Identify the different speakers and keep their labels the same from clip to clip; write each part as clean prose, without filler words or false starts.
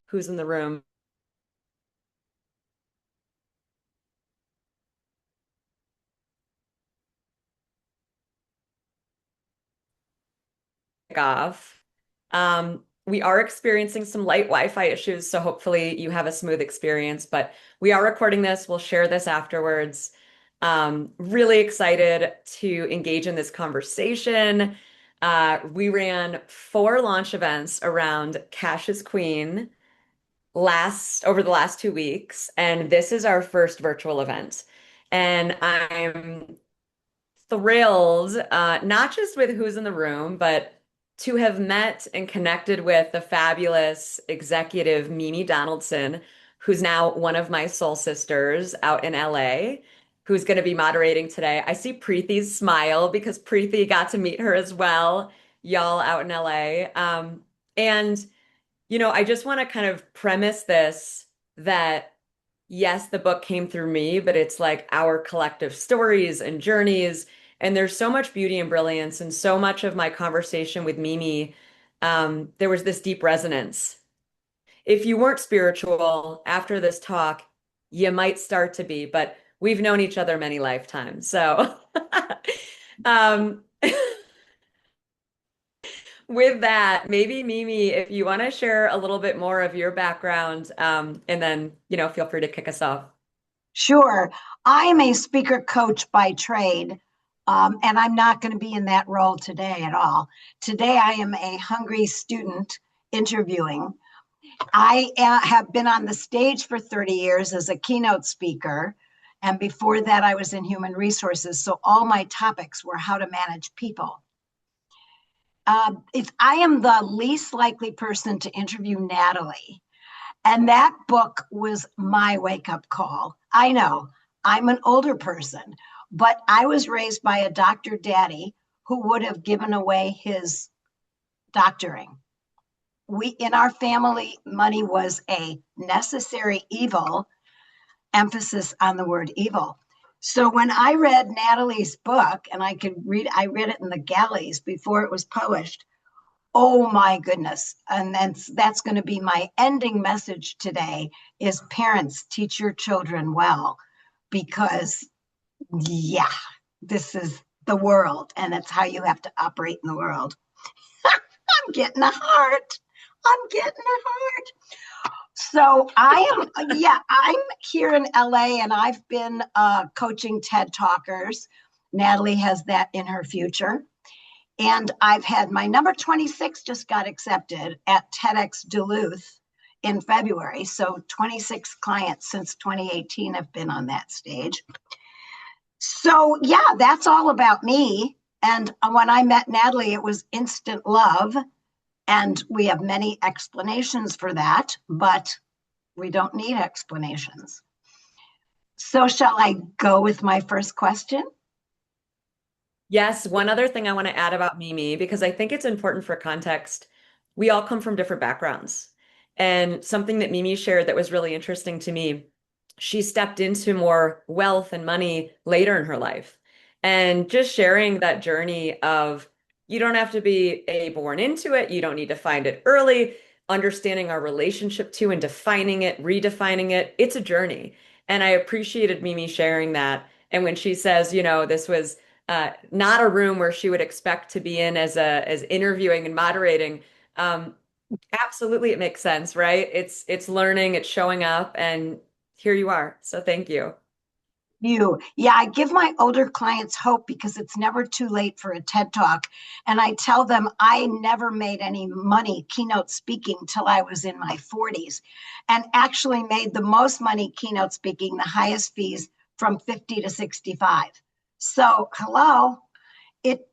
Speaker 1: Who's in the room off. We are experiencing some light Wi-Fi issues, so hopefully you have a smooth experience, but we are recording this. We'll share this afterwards. Really excited to engage in this conversation. We ran 4 launch events around Cash is Queen over the last 2 weeks, and this is our first virtual event. And I'm thrilled, not just with who's in the room, but to have met and connected with the fabulous executive Mimi Donaldson, who's now one of my soul sisters out in LA, who's going to be moderating today. I see Preethi's smile because Preethi got to meet her as well, y'all out in LA. And I just want to kind of premise this that yes, the book came through me, but it's like our collective stories and journeys. And there's so much beauty and brilliance. And so much of my conversation with Mimi, there was this deep resonance. If you weren't spiritual after this talk, you might start to be, but we've known each other many lifetimes. So, um, with that, maybe Mimi, if you want to share a little bit more of your background, and then, feel free to kick us off.
Speaker 2: Sure. I'm a speaker coach by trade, and I'm not going to be in that role today at all. Today, I am a hungry student interviewing. I have been on the stage for 30 years as a keynote speaker. And before that, I was in human resources. So all my topics were how to manage people. I am the least likely person to interview Natalie. And that book was my wake up call. I know I'm an older person, but I was raised by a doctor daddy who would have given away his doctoring. In our family, money was a necessary evil, emphasis on the word evil. So when I read Natalie's book, and I read it in the galleys before it was published. Oh my goodness. And that's going to be my ending message today is parents, teach your children well, because yeah, this is the world and it's how you have to operate in the world. I'm getting a heart. I'm getting a heart. So I'm here in LA and I've been coaching TED Talkers. Natalie has that in her future. And I've had my number 26 just got accepted at TEDx Duluth in February. So 26 clients since 2018 have been on that stage. So yeah, that's all about me. And when I met Natalie, it was instant love. And we have many explanations for that, but we don't need explanations. So shall I go with my first question?
Speaker 1: Yes, one other thing I want to add about Mimi, because I think it's important for context. We all come from different backgrounds. And something that Mimi shared that was really interesting to me, she stepped into more wealth and money later in her life. And just sharing that journey of you don't have to be born into it, you don't need to find it early, understanding our relationship to and defining it, redefining it. It's a journey. And I appreciated Mimi sharing that. And when she says, this was not a room where she would expect to be in as interviewing and moderating. Um, Absolutely, it makes sense, right? It's learning, it's showing up, and here you are. So thank you.
Speaker 2: Yeah, I give my older clients hope because it's never too late for a TED Talk. And I tell them I never made any money keynote speaking till I was in my 40s and actually made the most money keynote speaking, the highest fees from 50 to 65. So, hello,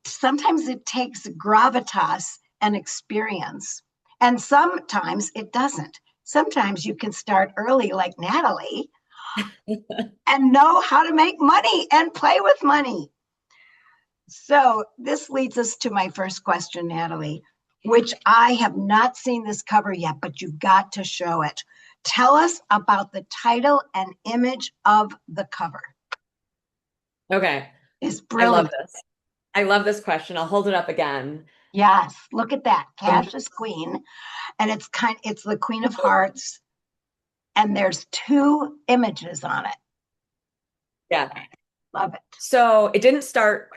Speaker 2: sometimes it takes gravitas and experience. And sometimes it doesn't. Sometimes you can start early like Natalie and know how to make money and play with money. So this leads us to my first question, Natalie, which I have not seen this cover yet, but you've got to show it. Tell us about the title and image of the cover.
Speaker 1: Okay,
Speaker 2: It's
Speaker 1: I love
Speaker 2: brilliant.
Speaker 1: this. I love this question. I'll hold it up again.
Speaker 2: Yes, look at that.
Speaker 1: Um,
Speaker 2: Cash is queen, and it's the queen of hearts, and there's two images on it.
Speaker 1: yeah.
Speaker 2: Love it.
Speaker 1: So it didn't start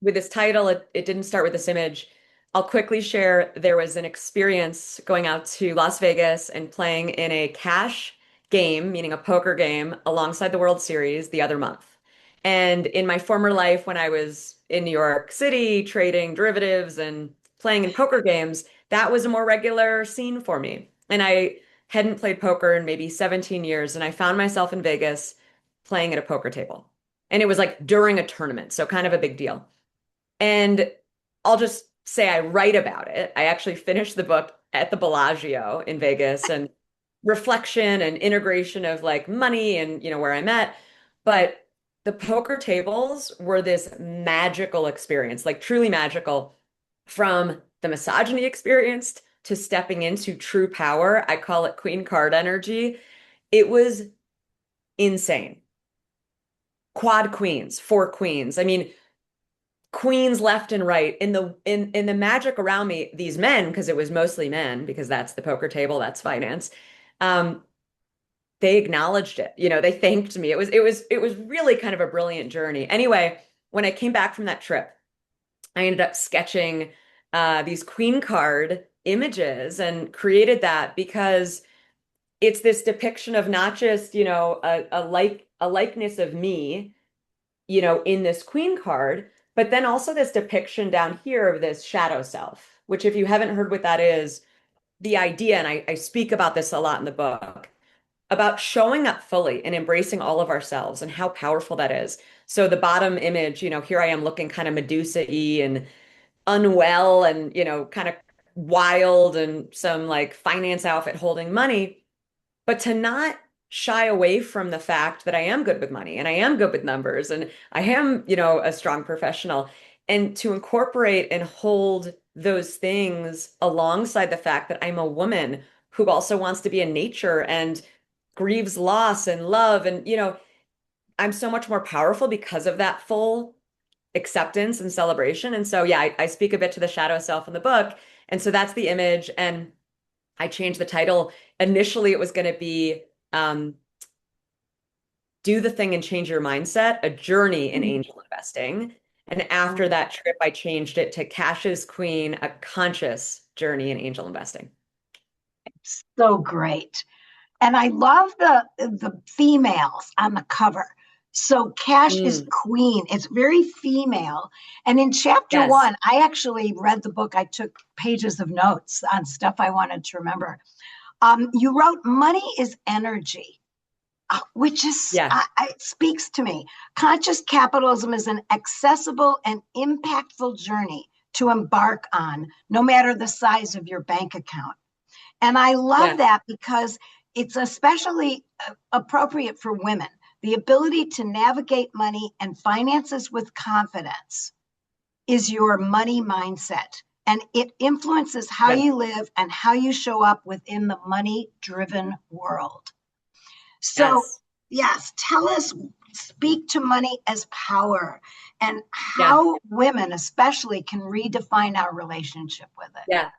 Speaker 1: with this title. It didn't start with this image. I'll quickly share there was an experience going out to Las Vegas and playing in a cash game, meaning a poker game, alongside the World Series the other month. And in my former life, when I was in New York City trading derivatives and playing in poker games, that was a more regular scene for me. And I hadn't played poker in maybe 17 years, and I found myself in Vegas playing at a poker table. And it was like during a tournament, so kind of a big deal. And I'll just say I write about it. I actually finished the book at the Bellagio in Vegas and reflection and integration of like money and where I met. But the poker tables were this magical experience, like truly magical, from the misogyny experienced to stepping into true power. I call it queen card energy. It was insane. Quad queens, four queens. I mean, queens left and right in the magic around me, these men, because it was mostly men, because that's the poker table, that's finance. Um, they acknowledged it. They thanked me. It was really kind of a brilliant journey. Anyway, when I came back from that trip, I ended up sketching these queen card images and created that because it's this depiction of not just, a likeness of me in this queen card, but then also this depiction down here of this shadow self, which if you haven't heard what that is, the idea, and I speak about this a lot in the book, about showing up fully and embracing all of ourselves and how powerful that is. So the bottom image, here I am looking kind of Medusa-y and unwell and, kind of wild and some like finance outfit holding money, but to not shy away from the fact that I am good with money and I am good with numbers and I am, a strong professional, and to incorporate and hold those things alongside the fact that I'm a woman who also wants to be in nature and grieves loss and love. And, I'm so much more powerful because of that full acceptance and celebration. And so, yeah, I speak a bit to the shadow self in the book. And so that's the image. And I changed the title. Initially, it was going to be um, Do the Thing and Change Your Mindset, a journey in angel investing. And after that trip, I changed it to Cash's Queen, a conscious journey in angel investing.
Speaker 2: So great. And I love the females on the cover. So Cash is
Speaker 1: Mm,
Speaker 2: queen. It's very female. And in chapter
Speaker 1: yes.
Speaker 2: one, I actually read the book. I took pages of notes on stuff I wanted to remember. You wrote money is energy, which is
Speaker 1: Yeah.
Speaker 2: it speaks to me. Conscious capitalism is an accessible and impactful journey to embark on, no matter the size of your bank account. And I love
Speaker 1: Yeah.
Speaker 2: that because it's especially appropriate for women. The ability to navigate money and finances with confidence is your money mindset. And it influences how
Speaker 1: Yeah.
Speaker 2: you live and how you show up within the money driven world. So,
Speaker 1: Yes.
Speaker 2: yes, tell us, speak to money as power and
Speaker 1: Yeah.
Speaker 2: how women, especially, can redefine our relationship with it.
Speaker 1: Yeah.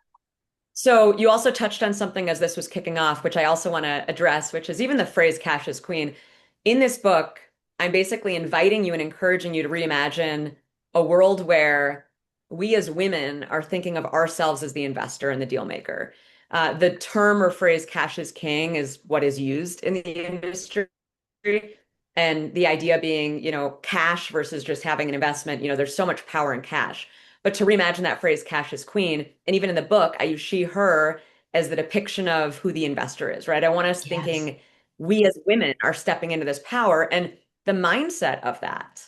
Speaker 1: So you also touched on something as this was kicking off, which I also want to address, which is even the phrase cash is queen. In this book, I'm basically inviting you and encouraging you to reimagine a world where we as women are thinking of ourselves as the investor and the deal maker. The term or phrase cash is king is what is used in the industry. And the idea being, cash versus just having an investment, there's so much power in cash. But to reimagine that phrase, cash is queen, and even in the book, I use she, her as the depiction of who the investor is, right? I want us
Speaker 2: Yes.
Speaker 1: thinking we as women are stepping into this power and the mindset of that.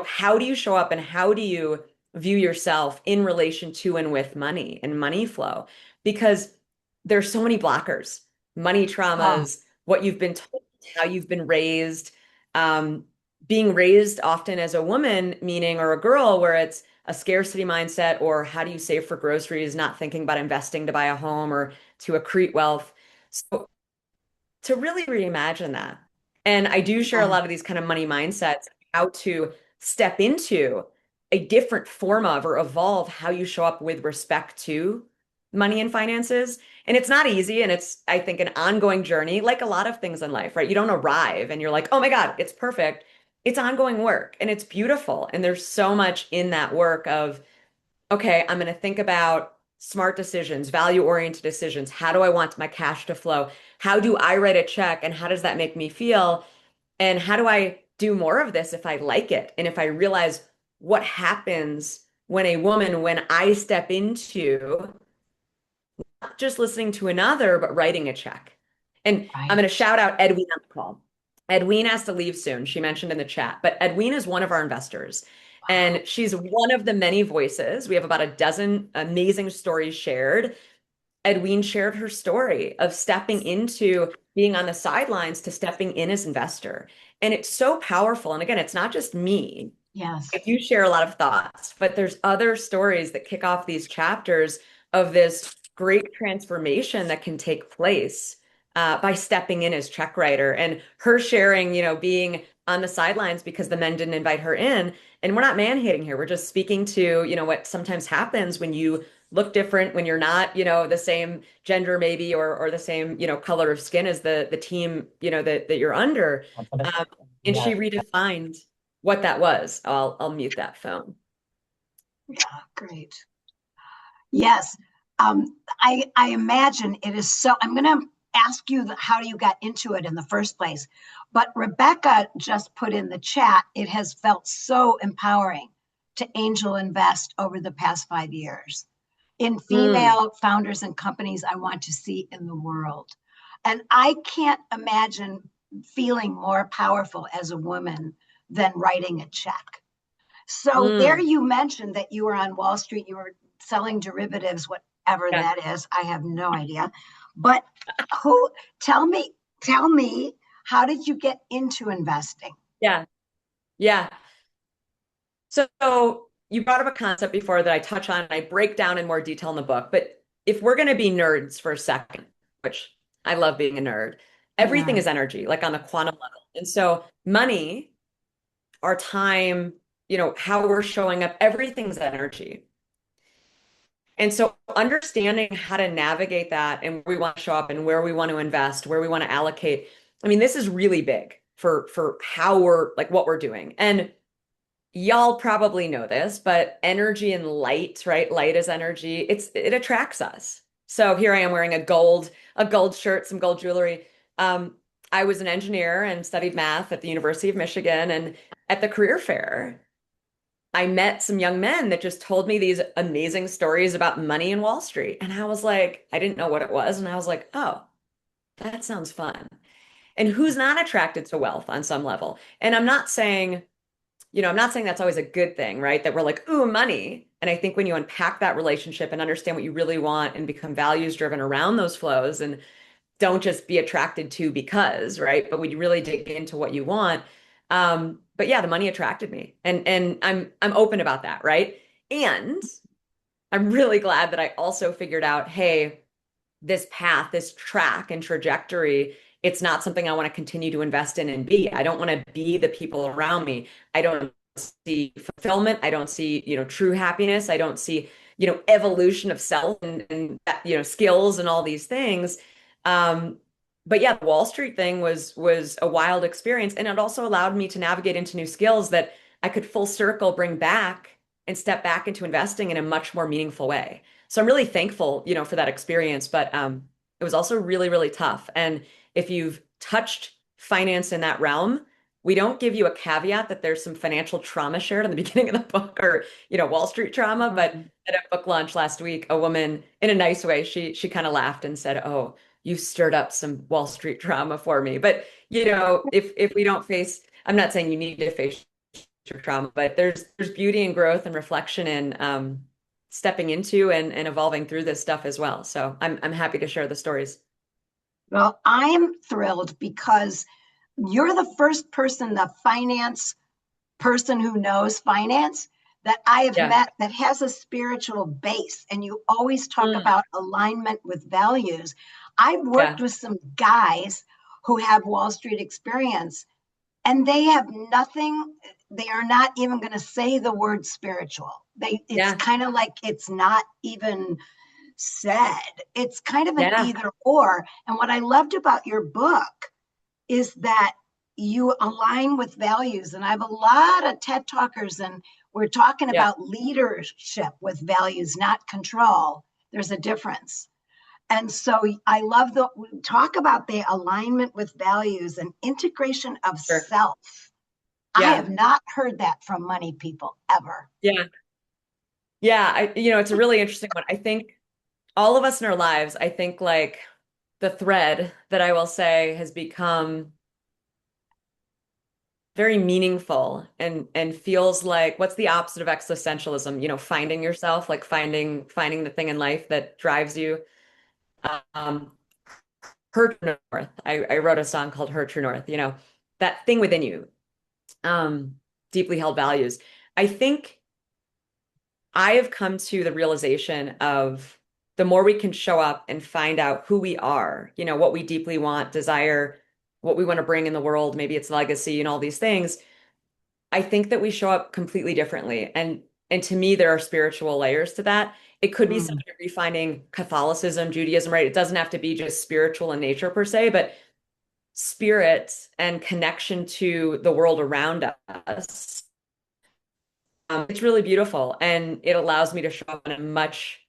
Speaker 1: How do you show up and how do you view yourself in relation to and with money and money flow? Because there's so many blockers, money
Speaker 2: Oh,
Speaker 1: traumas, what you've been told, how you've been raised, um, being raised often as a woman, meaning, or a girl, where it's a scarcity mindset, or how do you save for groceries, not thinking about investing to buy a home or to accrete wealth. So to really reimagine that. And I do share a
Speaker 2: yeah.
Speaker 1: lot of these kind of money mindsets, how to step into a different form of or evolve how you show up with respect to money and finances. And it's not easy. And it's, I think, an ongoing journey, like a lot of things in life, right? You don't arrive and you're like, oh my God, it's perfect. It's ongoing work and it's beautiful. And there's so much in that work of, okay, I'm going to think about smart decisions, value-oriented decisions. How do I want my cash to flow? How do I write a check and how does that make me feel? And how do I do more of this if I like it? And if I realize what happens when I step into not just listening to another, but writing a check. And I'm
Speaker 2: Right.
Speaker 1: going to shout out Edwina on the call. Edwina has to leave soon. She mentioned in the chat, but Edwina is one of our investors.
Speaker 2: Wow.
Speaker 1: And she's one of the many voices. We have about a dozen amazing stories shared. Edwina shared her story of stepping into being on the sidelines to stepping in as investor. And it's so powerful. And again, it's not just me.
Speaker 2: Yes.
Speaker 1: I do share a lot of thoughts, but there's other stories that kick off these chapters of this great transformation that can take place by stepping in as check writer and her sharing, being on the sidelines because the men didn't invite her in. And we're not man-hating here. We're just speaking to, what sometimes happens when you look different, when you're not, the same gender maybe or the same, color of skin as the team, that you're under. Um, and she
Speaker 2: Yeah.
Speaker 1: redefined what that was. I'll mute that phone.
Speaker 2: Yeah. Great. Yes. I imagine it is so. I'm going to ask you how you got into it in the first place. But Rebecca just put in the chat, it has felt so empowering to angel invest over the past 5 years in
Speaker 1: Mm,
Speaker 2: female founders and companies I want to see in the world. And I can't imagine feeling more powerful as a woman than writing a check. So there
Speaker 1: mm,
Speaker 2: you mentioned that you were on Wall Street, you were selling derivatives, whatever
Speaker 1: yeah,
Speaker 2: that is. I have no idea. But who tell me, how did you get into investing?
Speaker 1: yeah, yeah. So you brought up a concept before that I touch on and I break down in more detail in the book. But if we're going to be nerds for a second, which I love being a nerd, everything
Speaker 2: Yeah.
Speaker 1: is energy, like on the quantum level. And so money, our time, how we're showing up, everything's energy. And so understanding how to navigate that and where we want to show up and where we want to invest, where we want to allocate. I mean, this is really big for how we're like what we're doing. And y'all probably know this, but energy and light, right? Light is energy. It attracts us. So here I am wearing a gold shirt, some gold jewelry. Um, I was an engineer and studied math at the University of Michigan, and at the career fair, I met some young men that just told me these amazing stories about money and Wall Street. And I was like, I didn't know what it was. And I was like, oh, that sounds fun. And who's not attracted to wealth on some level? And I'm not saying that's always a good thing, right? That we're like, ooh, money. And I think when you unpack that relationship and understand what you really want and become values driven around those flows and don't just be attracted to because, right? But when you really dig into what you want. But yeah, the money attracted me. And I'm open about that, right? And I'm really glad that I also figured out, hey, this path, this track and trajectory, it's not something I want to continue to invest in and be. I don't want to be the people around me. I don't see fulfillment. I don't see, true happiness. I don't see, evolution of self and skills and all these things. Um, but yeah, the Wall Street thing was a wild experience. And it also allowed me to navigate into new skills that I could full circle bring back and step back into investing in a much more meaningful way. So I'm really thankful, for that experience, but it was also really, really tough. And if you've touched finance in that realm, we don't give you a caveat that there's some financial trauma shared in the beginning of the book or, Wall Street trauma. But
Speaker 2: Mhm.
Speaker 1: at a book launch last week, a woman in a nice way, she kind of laughed and said, "Oh, you stirred up some Wall Street trauma for me." But, if we don't face, I'm not saying you need to face your trauma, but there's beauty and growth and reflection in stepping into and evolving through this stuff as well. So I'm happy to share the stories.
Speaker 2: Well, I'm thrilled because you're the first person, the finance person who knows finance that I have
Speaker 1: Yeah.
Speaker 2: met that has a spiritual base. And you always talk
Speaker 1: Mm,
Speaker 2: about alignment with values. I've worked
Speaker 1: yeah.
Speaker 2: with some guys who have Wall Street experience, and they have nothing, they are not even going to say the word spiritual. It's
Speaker 1: Yeah.
Speaker 2: kind of like it's not even said. It's kind of an
Speaker 1: Yeah.
Speaker 2: either or. And what I loved about your book is that you align with values. And I have a lot of TED talkers, and we're talking
Speaker 1: Yeah.
Speaker 2: about leadership with values, not control. There's a difference. And so I love that we talk about the alignment with values and integration of
Speaker 1: Sure.
Speaker 2: self. I
Speaker 1: Yeah.
Speaker 2: have not heard that from money people ever.
Speaker 1: Yeah. Yeah. It's a really interesting one. I think all of us in our lives, I think like the thread that I will say has become very meaningful and feels like what's the opposite of existentialism? Finding yourself, like finding the thing in life that drives you. Um, Her True North. I wrote a song called Her True North, that thing within you, um, deeply held values. I think I have come to the realization of the more we can show up and find out who we are, what we deeply want, desire, what we want to bring in the world, maybe it's legacy and all these things. I think that we show up completely differently. And to me, there are spiritual layers to that. It could be
Speaker 2: Mm.
Speaker 1: somebody refinding Catholicism, Judaism, right? It doesn't have to be just spiritual in nature per se, but spirit and connection to the world around us. It's really beautiful, and it allows me to show up on a much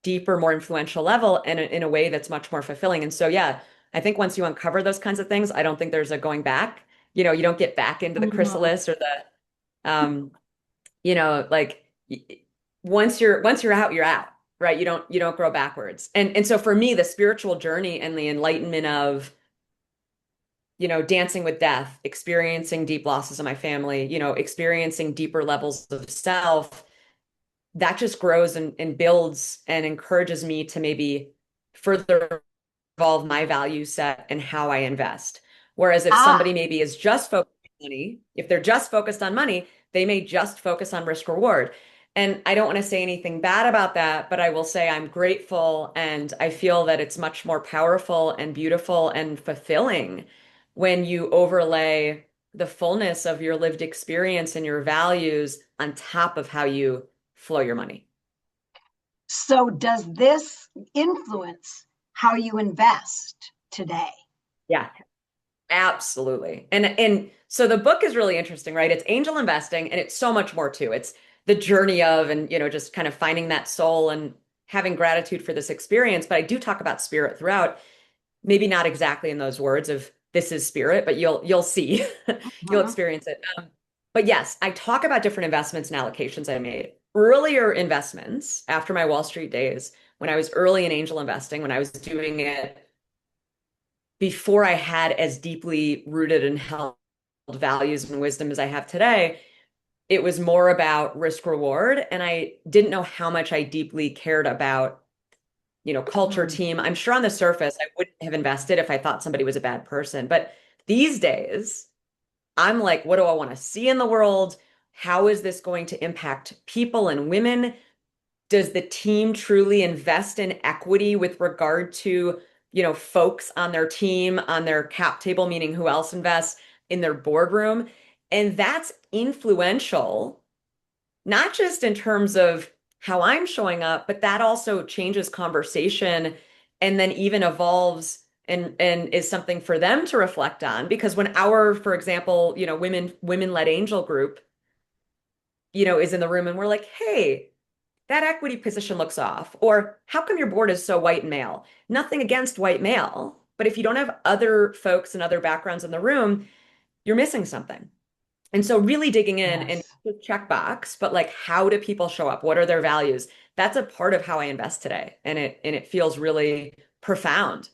Speaker 1: deeper, more influential level and in a way that's much more fulfilling. And so, yeah, I think once you uncover those kinds of things, I don't think there's a going back. You don't get back into the
Speaker 2: Mm.
Speaker 1: chrysalis or um, like once you're out, you're out, right? You don't grow backwards. And so for me, the spiritual journey and the enlightenment of dancing with death, experiencing deep losses in my family, experiencing deeper levels of self, that just grows and builds and encourages me to maybe further evolve my value set and how I invest. Whereas if somebody
Speaker 2: Ah,
Speaker 1: maybe is just focused on money, if they're just focused on money, they may just focus on risk reward. And I don't want to say anything bad about that, but I will say I'm grateful and I feel that it's much more powerful and beautiful and fulfilling when you overlay the fullness of your lived experience and your values on top of how you flow your money.
Speaker 2: so does this influence how you invest today?
Speaker 1: Yeah. Absolutely. And so the book is really interesting, right? It's angel investing and it's so much more too. It's the journey of and just kind of finding that soul and having gratitude for this experience. But I do talk about spirit throughout, maybe not exactly in those words of this is spirit, but you'll see. You'll
Speaker 2: Mhm.
Speaker 1: experience it. But yes, I talk about different investments and allocations I made. Earlier investments after my Wall Street days, when I was early in angel investing, when I was doing it before I had as deeply rooted and held values and wisdom as I have today, it was more about risk reward. And I didn't know how much I deeply cared about, culture,
Speaker 2: Mm.
Speaker 1: team. I'm sure on the surface, I wouldn't have invested if I thought somebody was a bad person. But these days, I'm like, what do I want to see in the world? How is this going to impact people and women? Does the team truly invest in equity with regard to, folks on their team, on their cap table, meaning who else invests in their boardroom? And that's influential, not just in terms of how I'm showing up, but that also changes conversation and then even evolves and is something for them to reflect on. Because when our, for example, women-led angel group, is in the room and we're like, hey, that equity position looks off. Or how come your board is so white and male? Nothing against white male, but if you don't have other folks and other backgrounds in the room, you're missing something. And so really digging in and
Speaker 2: Yes.
Speaker 1: checkbox, but like how do people show up? What are their values? That's a part of how I invest today. And it feels really profound.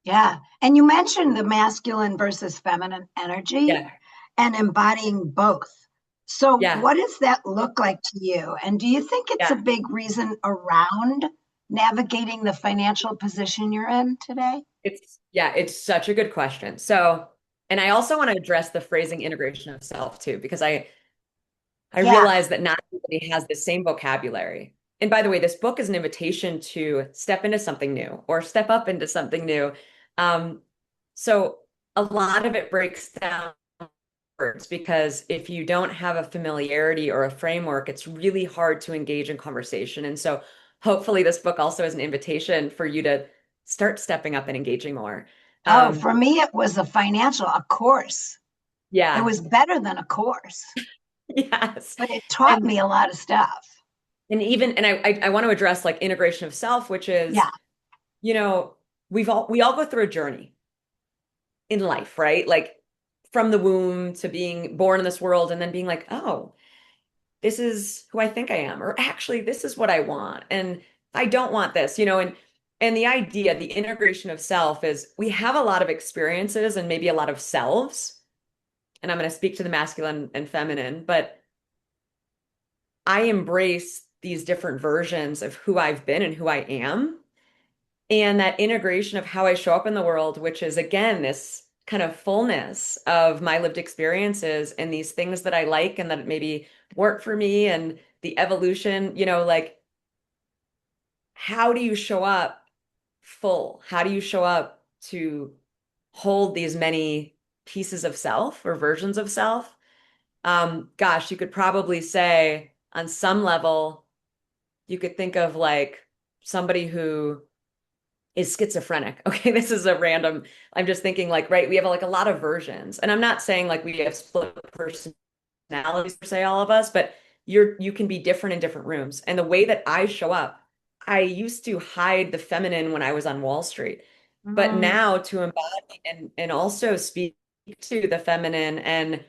Speaker 2: Yeah. And you mentioned the masculine versus feminine energy
Speaker 1: Yeah.
Speaker 2: and embodying both. So,
Speaker 1: Yeah.
Speaker 2: what does that look like to you? And do you think it's a
Speaker 1: Yeah.
Speaker 2: big reason around navigating the financial position you're in today?
Speaker 1: It's such a good question. So, and I also want to address the phrasing integration of self too, because I
Speaker 2: Yeah.
Speaker 1: realize that not everybody has the same vocabulary. And by the way, this book is an invitation to step into something new or step up into something new. Um, so a lot of it breaks down words because if you don't have a familiarity or a framework, it's really hard to engage in conversation. And so hopefully this book also is an invitation for you to start stepping up and engaging more.
Speaker 2: Oh,
Speaker 1: Um,
Speaker 2: for me, it was a course. It
Speaker 1: yeah,
Speaker 2: was better than a course,
Speaker 1: yes.
Speaker 2: but it taught
Speaker 1: And
Speaker 2: me a lot of stuff.
Speaker 1: I want to address like integration of self, which is,
Speaker 2: Yeah.
Speaker 1: you know, we all go through a journey in life, right? Like from the womb to being born in this world and then being like, oh, this is who I think I am, or actually this is what I want. And I don't want this, and the idea, the integration of self is we have a lot of experiences and maybe a lot of selves. And I'm going to speak to the masculine and feminine, but I embrace these different versions of who I've been and who I am. And that integration of how I show up in the world, which is again, this kind of fullness of my lived experiences and these things that I like and that maybe work for me and the evolution, like how do you show up full? How do you show up to hold these many pieces of self or versions of self? Gosh, you could probably say on some level, you could think of like somebody who is schizophrenic. Okay, this is a random, I'm just thinking like, right, we have like a lot of versions. And I'm not saying like we have split personalities per se, all of us, but you can be different in different rooms. And the way that I show up, I used to hide the feminine when I was on Wall Street. But
Speaker 2: Mm,
Speaker 1: now to embody and also speak to the feminine and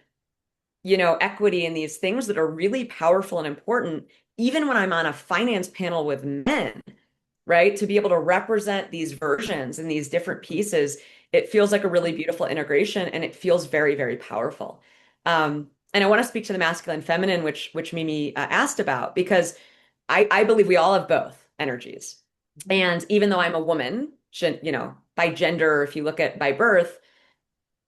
Speaker 1: equity in these things that are really powerful and important, even when I'm on a finance panel with men, right? To be able to represent these versions and these different pieces, it feels like a really beautiful integration and it feels very, very powerful. And I want to speak to the masculine and feminine, which Mimi asked about, because I believe we all have both energies. And even though I'm a woman, by gender, if you look at by birth,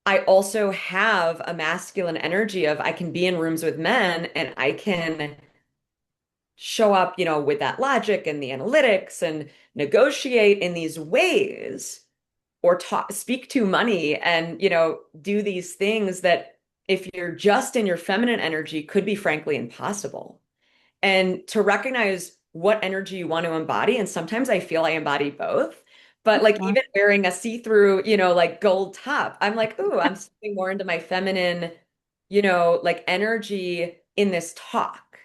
Speaker 1: I also have a masculine energy of I can be in rooms with men and I can show up, with that logic and the analytics and negotiate in these ways or speak to money and, do these things that if you're just in your feminine energy could be frankly impossible. And to recognize what energy you want to embody. And sometimes I feel I embody both. But like
Speaker 2: mm,
Speaker 1: even wearing a see-through, like gold top, I'm like, ooh, I'm stepping more into my feminine, like energy in this talk.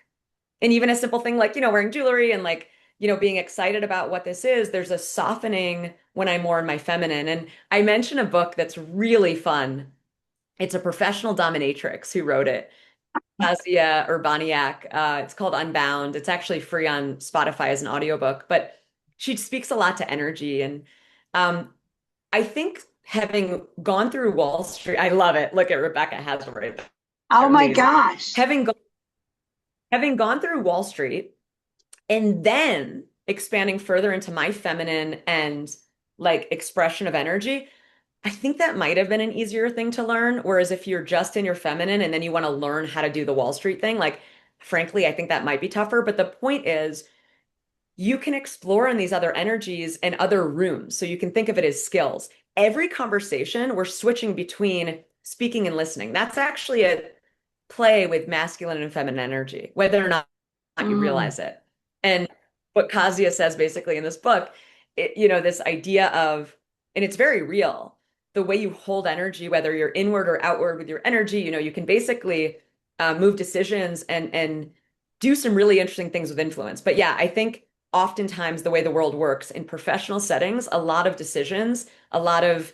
Speaker 1: And even a simple thing like, wearing jewelry and like, being excited about what this is, there's a softening when I'm more in my feminine. And I mentioned a book that's really fun. It's a professional dominatrix who wrote it, Kasia Urbaniak. It's called Unbound. It's actually free on Spotify as an audiobook, but she speaks a lot to energy. And um, I think having gone through Wall Street, I love it. Look at Rebecca has it right
Speaker 2: oh
Speaker 1: there.
Speaker 2: my
Speaker 1: Amazing.
Speaker 2: gosh.
Speaker 1: Having gone through Wall Street and then expanding further into my feminine and like expression of energy, I think that might have been an easier thing to learn. Whereas if you're just in your feminine and then you want to learn how to do the Wall Street thing, like, frankly, I think that might be tougher. But the point is, you can explore in these other energies and other rooms. So you can think of it as skills. Every conversation, we're switching between speaking and listening. That's actually a play with masculine and feminine energy, whether or not you
Speaker 2: Mm,
Speaker 1: realize it. And what Kazuya says basically in this book, this idea of, and it's very real, the way you hold energy, whether you're inward or outward with your energy, you can basically move decisions and do some really interesting things with influence. But yeah, I think oftentimes the way the world works in professional settings, a lot of decisions, a lot of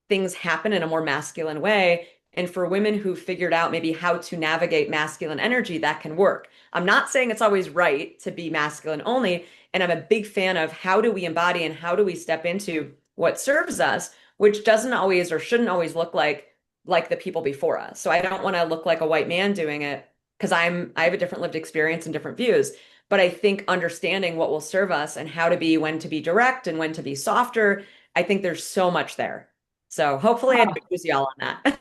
Speaker 1: things happen in a more masculine way. And for women who figured out maybe how to navigate masculine energy, that can work. I'm not saying it's always right to be masculine only. And I'm a big fan of how do we embody and how do we step into what serves us, which doesn't always or shouldn't always look like the people before us. So I don't want to look like a white man doing it because I have a different lived experience and different views. But I think understanding what will serve us and how to be, when to be direct and when to be softer, I think there's so much there. So hopefully I
Speaker 2: oh,
Speaker 1: don't lose y'all on that.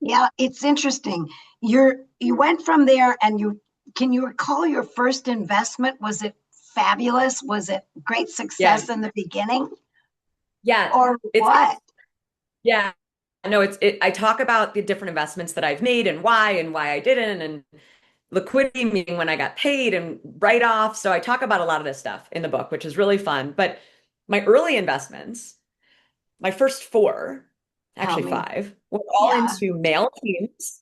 Speaker 2: yeah, it's interesting. You went from there and you can you recall your first investment? Was it fabulous? Was it great
Speaker 1: Yeah.
Speaker 2: success in the beginning?
Speaker 1: Yeah.
Speaker 2: Or
Speaker 1: It's
Speaker 2: what?
Speaker 1: yeah. no, I talk about the different investments that I've made and why I didn't, and liquidity, meaning when I got paid and write-offs. So I talk about a lot of this stuff in the book, which is really fun. But my early investments, my first four,
Speaker 2: Tell
Speaker 1: actually
Speaker 2: me.
Speaker 1: five, were all
Speaker 2: Yeah.
Speaker 1: into male teams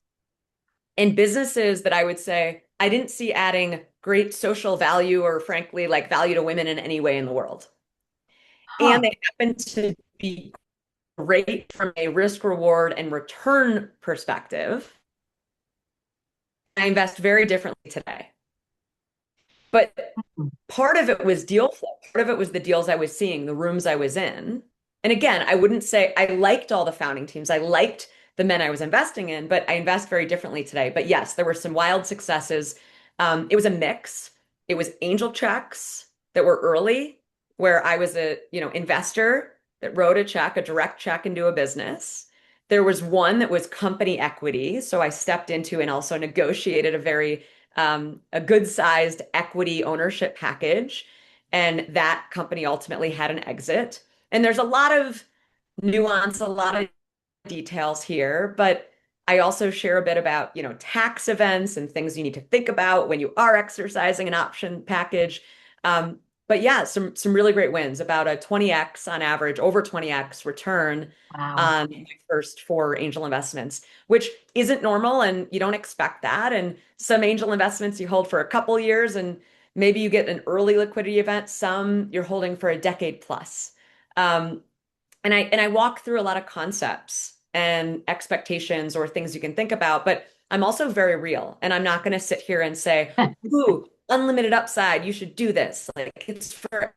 Speaker 1: and businesses that I would say I didn't see adding great social value or frankly like value to women in any way in the world. And
Speaker 2: Huh.
Speaker 1: they happen to be great from a risk reward and return perspective. I invest very differently today. But part of it was deal flow. Part of it was the deals I was seeing, the rooms I was in. And again, I wouldn't say I liked all the founding teams. I liked the men I was investing in, but I invest very differently today. But yes, there were some wild successes. It was a mix. It was angel checks that were early, where I was a, investor that wrote a check, a direct check into a business. There was one that was company equity. So I stepped into and also negotiated a good sized equity ownership package. And that company ultimately had an exit. And there's a lot of nuance, a lot of details here, but I also share a bit about, tax events and things you need to think about when you are exercising an option package. But yeah, some really great wins, about a 20x on average, over 20x return
Speaker 2: Wow.
Speaker 1: on my first four angel investments, which isn't normal and you don't expect that. And some angel investments you hold for a couple years and maybe you get an early liquidity event. Some you're holding for a decade plus. Um, and I walk through a lot of concepts and expectations or things you can think about, but I'm also very real. And I'm not going to sit here and say, ooh, unlimited upside, you should do this. Like it's for,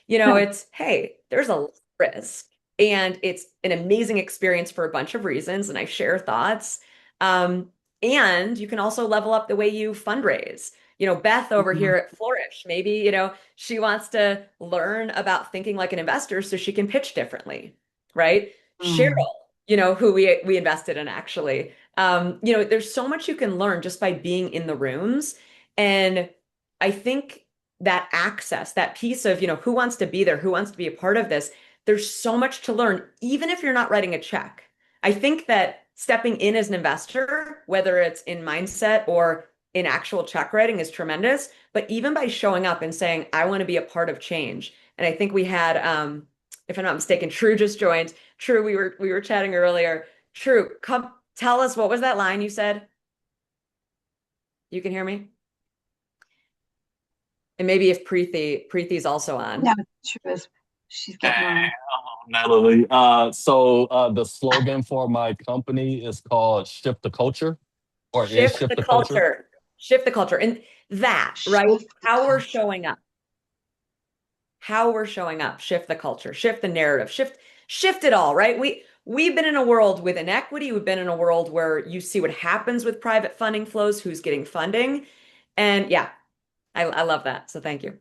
Speaker 1: it's, hey, there's a risk. And it's an amazing experience for a bunch of reasons. And I share thoughts. Um, and you can also level up the way you fundraise. Beth over
Speaker 2: Mhm.
Speaker 1: here at Flourish, maybe, she wants to learn about thinking like an investor so she can pitch differently, right? Cheryl,
Speaker 2: Mm.
Speaker 1: who we invested in actually. There's so much you can learn just by being in the rooms. And I think that access, that piece of, who wants to be there, who wants to be a part of this, there's so much to learn, even if you're not writing a check. I think that stepping in as an investor, whether it's in mindset or in actual check writing, is tremendous. But even by showing up and saying, I want to be a part of change. And I think we had, if I'm not mistaken, True just joined. True, we were chatting earlier. True, come tell us, what was that line you said? You can hear me? And maybe if Preethi's also
Speaker 2: No,
Speaker 1: on.
Speaker 2: true. She's
Speaker 3: Hey,
Speaker 2: getting on.
Speaker 3: Natalie. The slogan for my company is called Shift the Culture, or is
Speaker 1: Shift
Speaker 3: Shift
Speaker 1: the
Speaker 3: the Culture.
Speaker 1: culture. Shift the culture. And that, right?
Speaker 2: Shift the
Speaker 1: How we're
Speaker 2: culture.
Speaker 1: showing up. How we're showing up. Shift the culture. Shift the narrative. Shift it all, right? We've been in a world with inequity. We've been in a world where you see what happens with private funding flows, who's getting funding. And yeah, I love that. So thank you.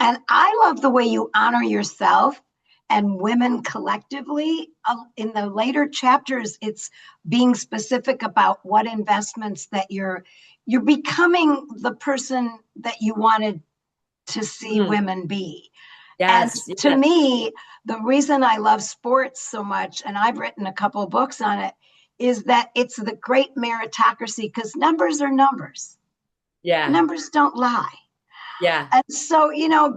Speaker 2: And I love the way you honor yourself and women collectively. In the later chapters, it's being specific about what investments that you're becoming the person that you wanted to see
Speaker 1: Mhm.
Speaker 2: women be. And
Speaker 1: Yes,
Speaker 2: to
Speaker 1: yes.
Speaker 2: me, the reason I love sports so much, and I've written a couple of books on it, is that it's the great meritocracy because numbers are numbers.
Speaker 1: Yeah.
Speaker 2: Numbers don't lie.
Speaker 1: Yeah.
Speaker 2: And so,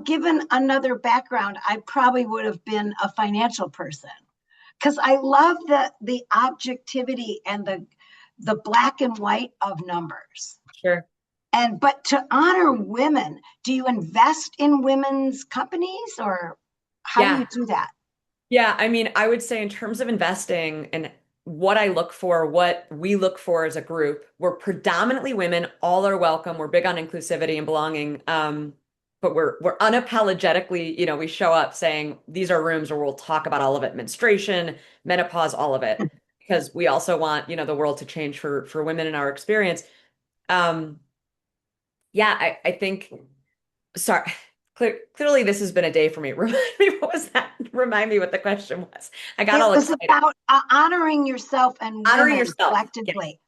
Speaker 2: given another background, I probably would have been a financial person because I love the objectivity and the black and white of numbers.
Speaker 1: Sure.
Speaker 2: And but to honor women, do you invest in women's companies or how do you
Speaker 1: Yeah.
Speaker 2: do that?
Speaker 1: Yeah, I mean, I would say in terms of investing and what I look for, what we look for as a group, we're predominantly women, all are welcome. We're big on inclusivity and belonging. But we're unapologetically, we show up saying these are rooms where we'll talk about all of it, menstruation, menopause, all of it, because we also want, the world to change for women in our experience. Um, yeah, I think sorry. Clearly, this has been a day for me. Remind me, what was that? Remind me what the question was. I got
Speaker 2: It
Speaker 1: all
Speaker 2: was
Speaker 1: excited.
Speaker 2: about honoring yourself and
Speaker 1: Honoring
Speaker 2: women
Speaker 1: yourself. Yes,
Speaker 2: collectively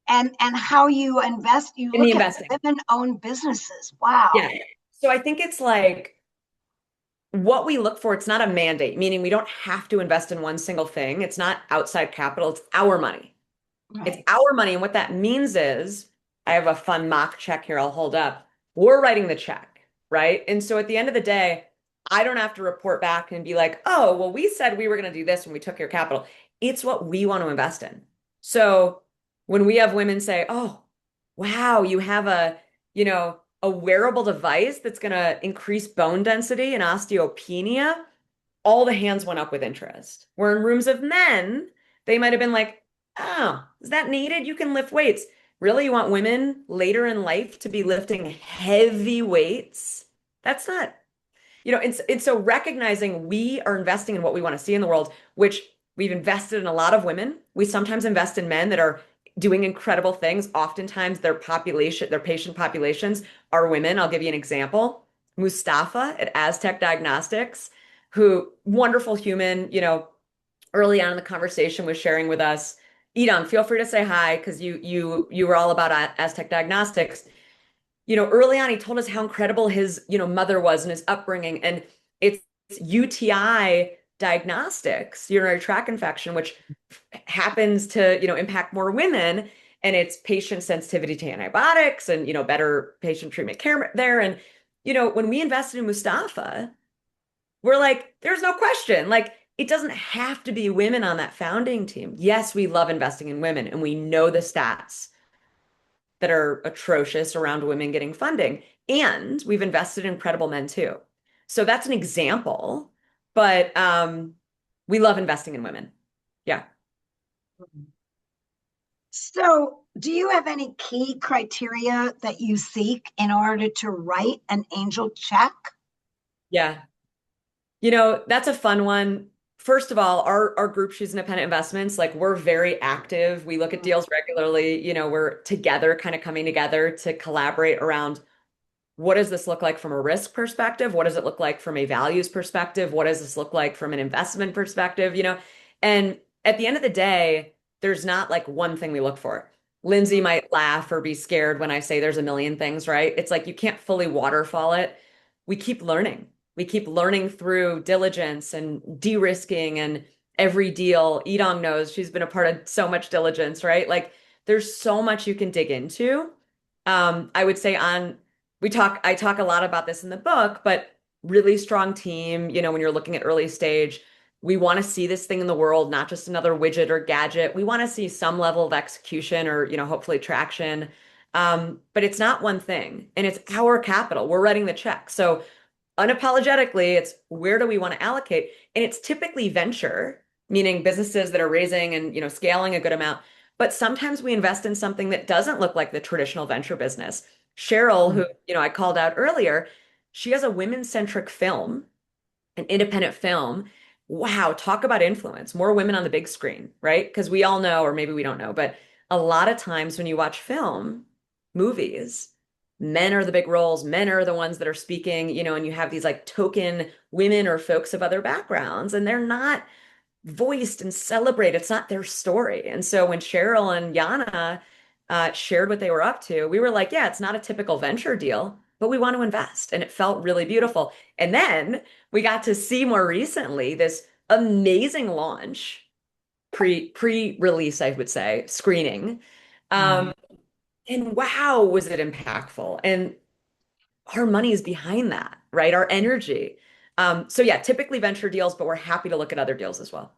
Speaker 2: and how you invest. You
Speaker 1: in the
Speaker 2: look at
Speaker 1: investing.
Speaker 2: women-owned businesses. Wow.
Speaker 1: Yeah. So I think it's like what we look for, it's not a mandate, meaning we don't have to invest in one single thing. It's not outside capital, it's our money. It's
Speaker 2: Right.
Speaker 1: our money. And what that means is, I have a fun mock check here I'll hold up. We're writing the check, right? And so at the end of the day, I don't have to report back and be like, oh, well, we said we were going to do this when we took your capital. It's what we want to invest in. So when we have women say, oh, wow, you have a wearable device that's going to increase bone density and osteopenia, all the hands went up with interest. Where in rooms of men, they might have been like, oh, is that needed? You can lift weights. Really, you want women later in life to be lifting heavy weights? That's not, it's so recognizing we are investing in what we want to see in the world, which we've invested in a lot of women. We sometimes invest in men that are doing incredible things. Oftentimes their patient populations are women. I'll give you an example. Mustafa at Aztec Diagnostics, who wonderful human, early on in the conversation was sharing with us. Edom, feel free to say hi because you were all about Aztec Diagnostics. Early on, he told us how incredible his, mother was and his upbringing. And it's UTI diagnostics, urinary tract infection, which happens to, impact more women. And it's patient sensitivity to antibiotics and, better patient treatment care there. And, when we invested in Mustafa, we're like, there's no question. Like, it doesn't have to be women on that founding team. Yes, we love investing in women and we know the stats that are atrocious around women getting funding. And we've invested in incredible men too. So that's an example, but we love investing in women. Yeah.
Speaker 2: So, do you have any key criteria that you seek in order to write an angel check?
Speaker 1: Yeah. That's a fun one. First of all, our group, She's Independent Investments, like we're very active. We look at deals regularly. We're together, kind of coming together to collaborate around what does this look like from a risk perspective? What does it look like from a values perspective? What does this look like from an investment perspective? And at the end of the day, there's not like one thing we look for. Lindsay might laugh or be scared when I say there's a million things, right? It's like you can't fully waterfall it. We keep learning. We keep learning through diligence and de-risking and every deal. Edong knows she's been a part of so much diligence, right? Like there's so much you can dig into. I would say I talk a lot about this in the book, but really strong team, when you're looking at early stage, we want to see this thing in the world, not just another widget or gadget. We want to see some level of execution or, hopefully traction. But it's not one thing and it's our capital. We're writing the check. So unapologetically, it's where do we want to allocate? And it's typically venture, meaning businesses that are raising and, scaling a good amount. But sometimes we invest in something that doesn't look like the traditional venture business. Cheryl, who, I called out earlier, she has a women-centric film, an independent film. Wow, talk about influence. More women on the big screen, right? Because we all know, or maybe we don't know, but a lot of times when you watch movies, men are the big roles, men are the ones that are speaking, and you have these like token women or folks of other backgrounds, and they're not voiced and celebrated. It's not their story. And so when Cheryl and Yana shared what they were up to, we were like, yeah, it's not a typical venture deal, but we want to invest. And it felt really beautiful. And then we got to see more recently this amazing launch, pre-release, I would say, screening. Um,
Speaker 2: Right.
Speaker 1: and wow, was it impactful. And our money is behind that, right? Our energy. So yeah, typically venture deals, but we're happy to look at other deals as well.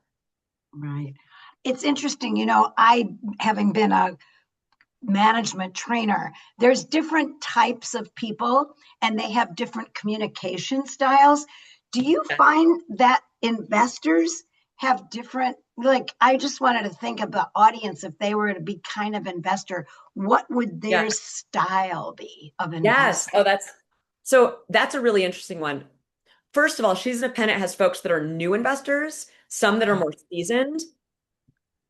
Speaker 2: Right. It's interesting, I, having been a management trainer, there's different types of people and they have different communication styles. Do you
Speaker 1: Yeah.
Speaker 2: find that investors have different, like, I just wanted to think of the audience, if they were to be kind of investor, what would
Speaker 1: Yeah.
Speaker 2: their style be of
Speaker 1: Yes.
Speaker 2: investing?
Speaker 1: So that's a really interesting one. First of all, She's Independent has folks that are new investors, some that are more seasoned.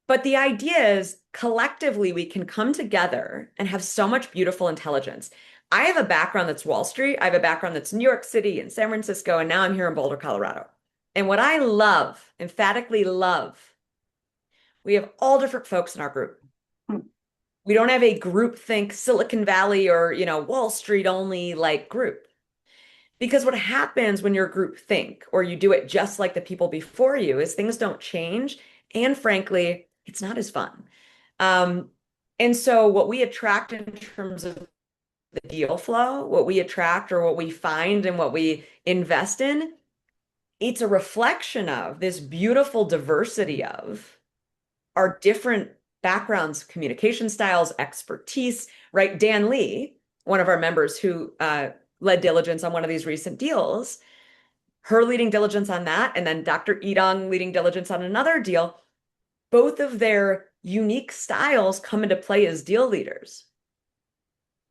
Speaker 1: But the idea is collectively we can come together and have so much beautiful intelligence. I have a background that's Wall Street. I have a background that's New York City and San Francisco, and now I'm here in Boulder, Colorado. And what I love, emphatically love, we have all different folks in our group. We don't have a group think Silicon Valley or, Wall Street only like group. Because what happens when you're group think or you do it just like the people before you is things don't change. And frankly, it's not as fun. Um, and so what we attract in terms of the deal flow, what we attract or what we find and what we invest in, it's a reflection of this beautiful diversity of our different backgrounds, communication styles, expertise, right? Dan Lee, one of our members who led diligence on one of these recent deals, her leading diligence on that, and then Dr. Edong leading diligence on another deal, both of their unique styles come into play as deal leaders,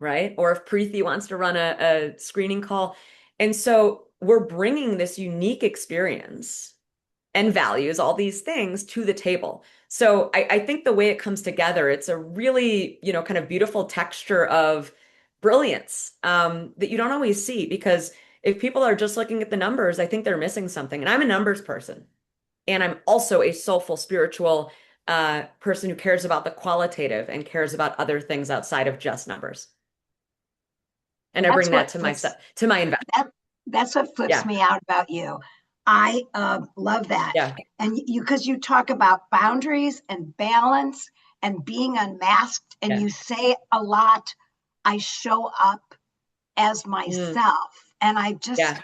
Speaker 1: right? Or if Preeti wants to run a screening call. And so we're bringing this unique experience and values, all these things to the table. So I think the way it comes together, it's a really, kind of beautiful texture of brilliance that you don't always see because if people are just looking at the numbers, I think they're missing something. And I'm a numbers person. And I'm also a soulful, spiritual person who cares about the qualitative and cares about other things outside of just numbers. And I
Speaker 2: That's
Speaker 1: bring that
Speaker 2: what
Speaker 1: to
Speaker 2: flips
Speaker 1: my investment.
Speaker 2: that that's what flips
Speaker 1: Yeah.
Speaker 2: me out about you. I love that.
Speaker 1: Yeah.
Speaker 2: And you, because you talk about boundaries and balance and being unmasked, and
Speaker 1: Yeah.
Speaker 2: you say a lot, I show up as
Speaker 1: Mm,
Speaker 2: myself. And I just,
Speaker 1: yeah.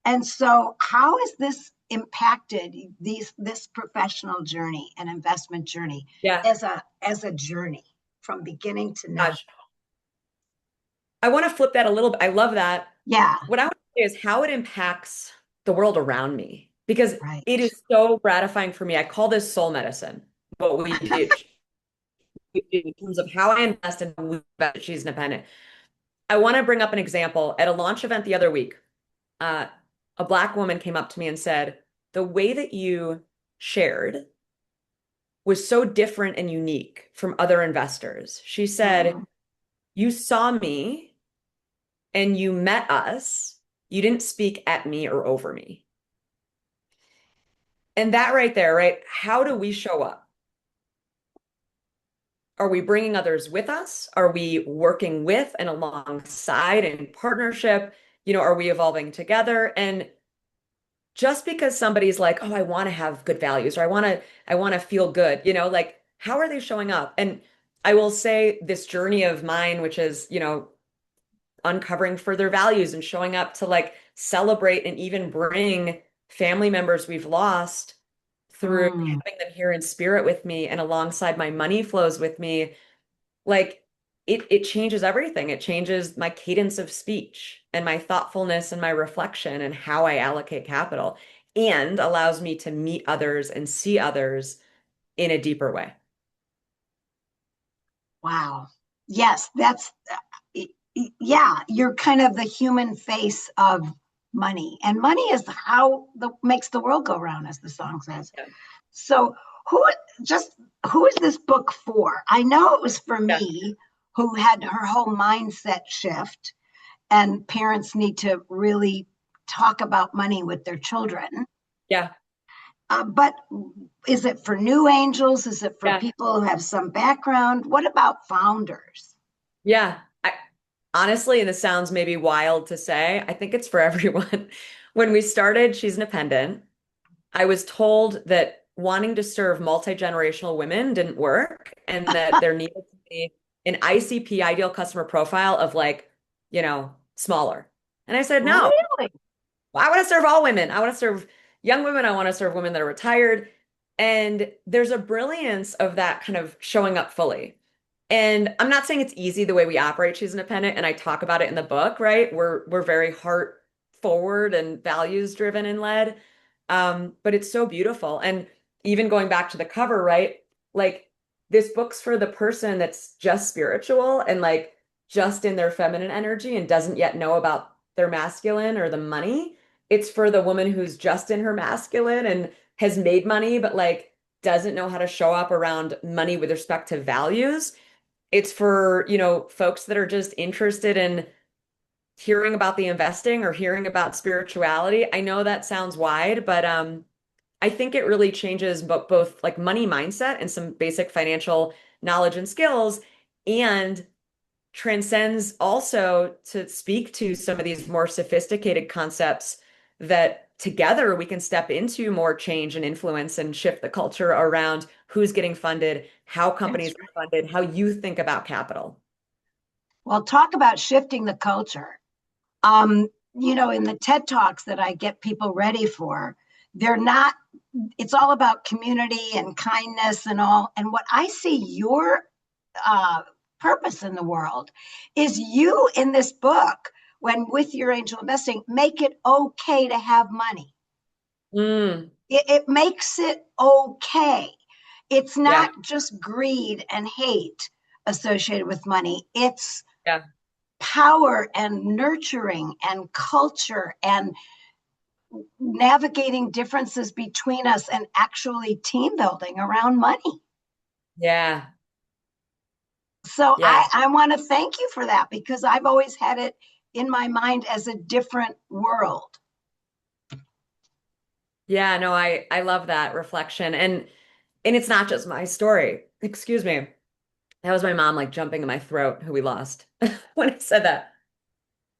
Speaker 2: and so how has this impacted this professional journey and investment journey
Speaker 1: Yeah.
Speaker 2: as a journey from beginning to now?
Speaker 1: Gosh. I want to flip that a little bit. I love that.
Speaker 2: Yeah,
Speaker 1: What I would say is how it impacts the world around me because it
Speaker 2: right.
Speaker 1: is so gratifying for me. I call this soul medicine, what we do in terms of how I invest and how we invest. She's independent. I want to bring up an example. At a launch event the other week, uh, a Black woman came up to me and said, the way that you shared was so different and unique from other investors. She said,
Speaker 2: Mm,
Speaker 1: you saw me and you met us. You didn't speak at me or over me. And that right there, right? How do we show up? Are we bringing others with us? Are we working with and alongside in partnership? Are we evolving together? And just because somebody's like, "Oh, I want to have good values," or I want to feel good, like how are they showing up? And I will say this journey of mine, which is, uncovering further values and showing up to like celebrate and even bring family members we've lost through
Speaker 2: mm.
Speaker 1: having them here in spirit with me and alongside my money flows with me, like it changes everything. It changes my cadence of speech and my thoughtfulness and my reflection and how I allocate capital and allows me to meet others and see others in a deeper way.
Speaker 2: Wow. Yes, yeah, you're kind of the human face of money. And money is how the makes the world go round, as the song says.
Speaker 1: Yeah.
Speaker 2: So who just who is this book for? I know it was for
Speaker 1: Yeah.
Speaker 2: me who had her whole mindset shift, and parents need to really talk about money with their children.
Speaker 1: Yeah.
Speaker 2: But is it for new angels? Is it for
Speaker 1: Yeah.
Speaker 2: people who have some background? What about founders?
Speaker 1: Yeah. Honestly, and this sounds maybe wild to say, I think it's for everyone. When we started She's Independent, I was told that wanting to serve multi-generational women didn't work and that there needed to be an ICP, ideal customer profile, of like, smaller. And I said, no,
Speaker 2: Really?
Speaker 1: I want to serve all women. I want to serve young women. I want to serve women that are retired. And there's a brilliance of that kind of showing up fully. And I'm not saying it's easy the way we operate. She's independent, and I talk about it in the book, right? We're very heart forward and values driven and led. But it's so beautiful. And even going back to the cover, right? Like this book's for the person that's just spiritual and like just in their feminine energy and doesn't yet know about their masculine or the money. It's for the woman who's just in her masculine and has made money, but like doesn't know how to show up around money with respect to values. It's for, folks that are just interested in hearing about the investing or hearing about spirituality. I know that sounds wide, but I think it really changes both like money mindset and some basic financial knowledge and skills and transcends also to speak to some of these more sophisticated concepts that together we can step into more change and influence and shift the culture around who's getting funded, how companies
Speaker 2: That's
Speaker 1: are funded, how you think about capital.
Speaker 2: Well, talk about shifting the culture. In the TED Talks that I get people ready for, they're not, it's all about community and kindness and all. And what I see your uh, purpose in the world is you in this book, when with your angel investing, make it okay to have money.
Speaker 1: Mm,
Speaker 2: It makes it okay. It's
Speaker 1: yeah,
Speaker 2: not just greed and hate associated with money. It's
Speaker 1: yeah.
Speaker 2: power and nurturing and culture and navigating differences between us and actually team building around money.
Speaker 1: Yeah.
Speaker 2: So
Speaker 1: Yeah.
Speaker 2: I want to thank you for that because I've always had it in my mind as a different world.
Speaker 1: Yeah, no, I love that reflection. And it's not just my story. Excuse me. That was my mom like jumping in my throat who we lost when I said that.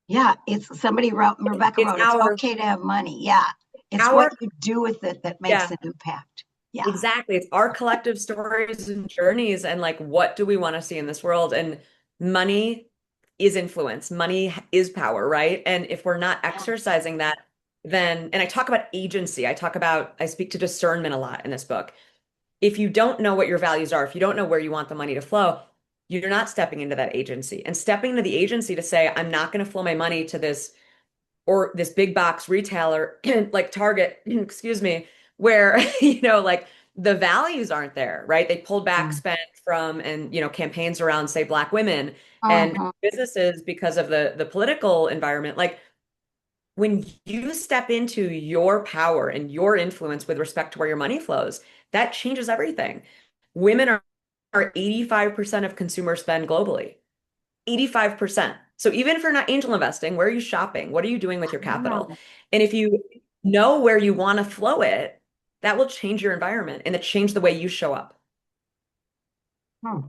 Speaker 2: Yeah, it's somebody wrote, Rebecca
Speaker 1: It's
Speaker 2: wrote, it's okay to have money. Yeah, it's what
Speaker 1: our
Speaker 2: you do with it that makes
Speaker 1: yeah,
Speaker 2: an impact. Yeah.
Speaker 1: exactly. It's our collective stories and journeys and like what do we want to see in this world? And money is influence. Money is power, right? And if we're not
Speaker 2: Yeah.
Speaker 1: exercising that, then and I talk about agency. I speak to discernment a lot in this book. If you don't know what your values are, if you don't know where you want the money to flow, you're not stepping into that agency. And stepping into the agency to say, I'm not going to flow my money to this or this big box retailer like Target, excuse me, where, like the values aren't there, right? They pulled back
Speaker 2: Mm.
Speaker 1: spend from and, campaigns around, say, Black women and
Speaker 2: Mhm.
Speaker 1: businesses because of the political environment. Like when you step into your power and your influence with respect to where your money flows, that changes everything. Women are 85% of consumer spend globally. 85%. So even if you're not angel investing, where are you shopping? What are you doing with your capital?
Speaker 2: Wow.
Speaker 1: And if you know where you want to flow it, that will change your environment and it change the way you show up.
Speaker 2: Hmm.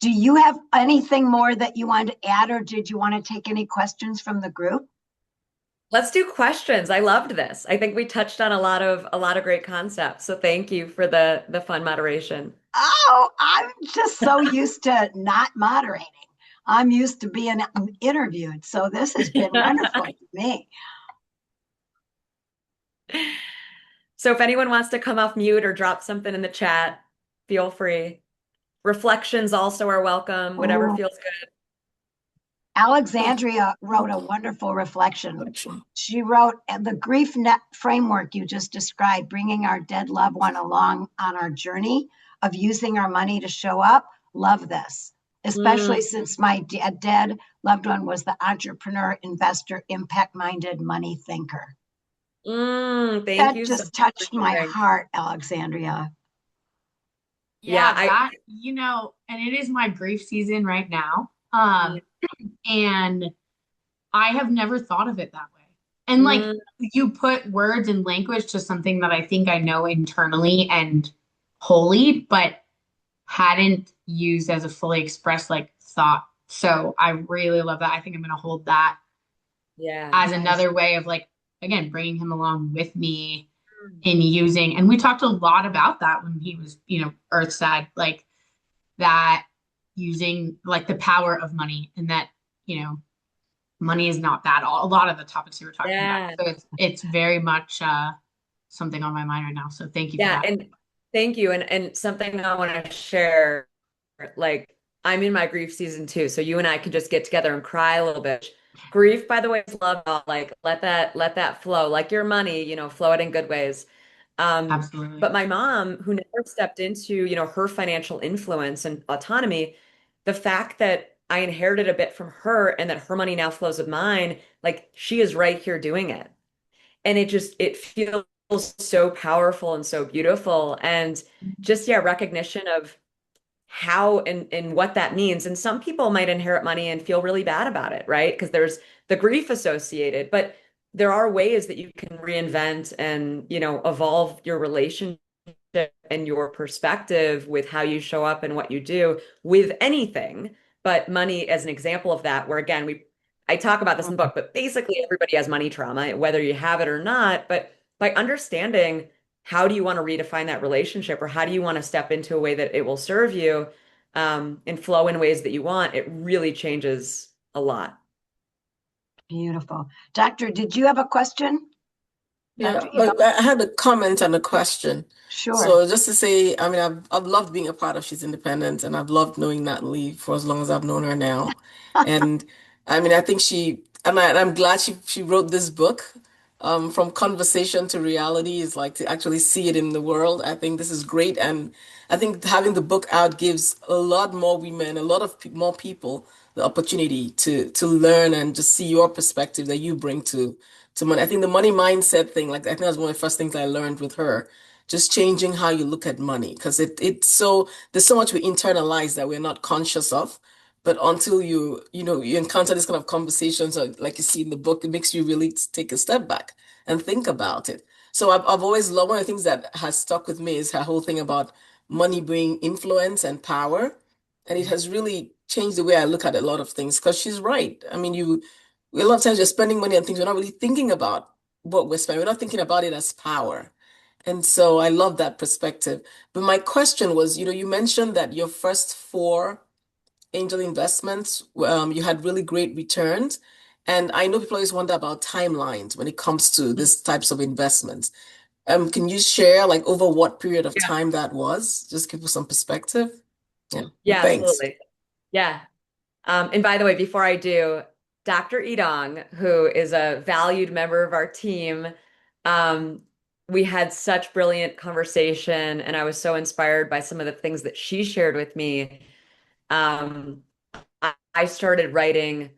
Speaker 2: Do you have anything more that you want to add, or did you want to take any questions from the group?
Speaker 1: Let's do questions. I loved this. I think we touched on a lot of great concepts. So thank you for the fun moderation.
Speaker 2: Oh, I'm just so used to not moderating. I'm used to being interviewed. So this has been wonderful for me.
Speaker 1: So if anyone wants to come off mute or drop something in the chat, feel free. Reflections also are welcome, whatever
Speaker 2: Oh,
Speaker 1: feels good.
Speaker 2: Alexandria wrote a wonderful reflection. She wrote the grief net framework you just described, bringing our dead loved one along on our journey of using our money to show up. Love this,
Speaker 1: Mm,
Speaker 2: especially since my dead loved one was the entrepreneur, investor, impact minded money thinker.
Speaker 1: thank
Speaker 2: That
Speaker 1: you so
Speaker 2: just
Speaker 1: much for
Speaker 2: touched my
Speaker 1: sharing.
Speaker 2: heart, Alexandria.
Speaker 1: Yeah,
Speaker 4: Yeah, that, and it is my grief season right now. And I have never thought of it that way. And like
Speaker 1: mm,
Speaker 4: you put words and language to something that I think I know internally and wholly, but hadn't used as a fully expressed like thought. So I really love that. I think I'm going to hold that
Speaker 1: yeah.
Speaker 4: as
Speaker 2: Nice.
Speaker 4: another way of like, again, bringing him along with me in using. And we talked a lot about that when he was, Earthside, like that using like the power of money and that, you know, money is not bad. A lot of the topics you were talking about.
Speaker 1: Yeah.
Speaker 4: So it's very much something on my mind right now. So thank you for
Speaker 1: Yeah,
Speaker 4: that.
Speaker 1: and thank you. And something I want to share, like I'm in my grief season too, so you and I can just get together and cry a little bit. Grief, by the way, is love. Like let that flow, like your money, flow it in good ways.
Speaker 4: Absolutely.
Speaker 1: But my mom, who never stepped into, her financial influence and autonomy, the fact that I inherited a bit from her and that her money now flows with mine, like she is right here doing it. And it feels so powerful and so beautiful. And just, yeah, recognition of how and what that means. And some people might inherit money and feel really bad about it, right? Because there's the grief associated, but there are ways that you can reinvent and, evolve your relationship and your perspective with how you show up and what you do with anything, but money as an example of that, where again, I talk about this in the book, but basically everybody has money trauma, whether you have it or not. But by understanding how do you want to redefine that relationship, or how do you want to step into a way that it will serve you, and flow in ways that you want, it really changes a lot.
Speaker 2: Beautiful. Doctor, did you have a question?
Speaker 5: Yeah,
Speaker 2: Dr. Eva?
Speaker 5: I had a comment and a question.
Speaker 2: Sure.
Speaker 5: So just to say, I mean, I've loved being a part of She's Independent, and I've loved knowing Natalie for as long as I've known her now. And I mean, I think and I'm glad she wrote this book. From conversation to reality is like to actually see it in the world. I think this is great, and I think having the book out gives a lot more women, a lot of more people, the opportunity to learn and just see your perspective that you bring to money. I think the money mindset thing, like I think that's one of the first things I learned with her, just changing how you look at money. Because it's so there's so much we internalize that we're not conscious of. But until you encounter this kind of conversations, like you see in the book, it makes you really take a step back and think about it. So I've always loved one of the things that has stuck with me is her whole thing about money bringing influence and power. And it has really changed the way I look at a lot of things because she's right. I mean, a lot of times we're spending money on things we're not really thinking about what we're spending. We're not thinking about it as power. And so I love that perspective. But my question was, you mentioned that your first four angel investments, you had really great returns. And I know people always wonder about timelines when it comes to these types of investments. Can you share like over what period of
Speaker 1: Yeah.
Speaker 5: time that was? Just give us some perspective. Yeah.
Speaker 1: Yeah,
Speaker 5: Thanks.
Speaker 1: absolutely. Yeah. And by the way, before I do, Dr. Idong, who is a valued member of our team, um, we had such brilliant conversation, and I was so inspired by some of the things that she shared with me. Um, I started writing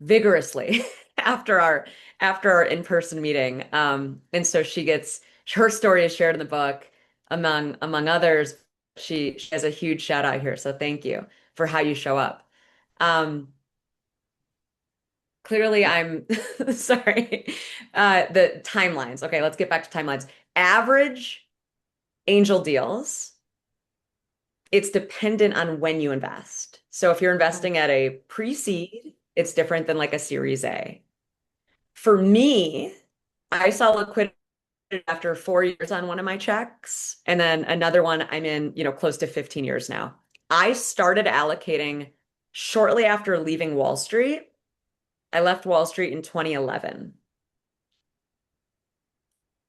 Speaker 1: vigorously after our in-person meeting. And so she gets her story is shared in the book among others. She has a huge shout out here, so thank you for how you show up. Clearly I'm sorry. The timelines. Okay, let's get back to timelines. Average angel deals, it's dependent on when you invest. So if you're investing at a pre-seed, it's different than like a Series A. For me, I saw liquidity after 4 years on one of my checks, and then another one I'm in, close to 15 years now. I started allocating shortly after leaving Wall Street. I left Wall Street in 2011.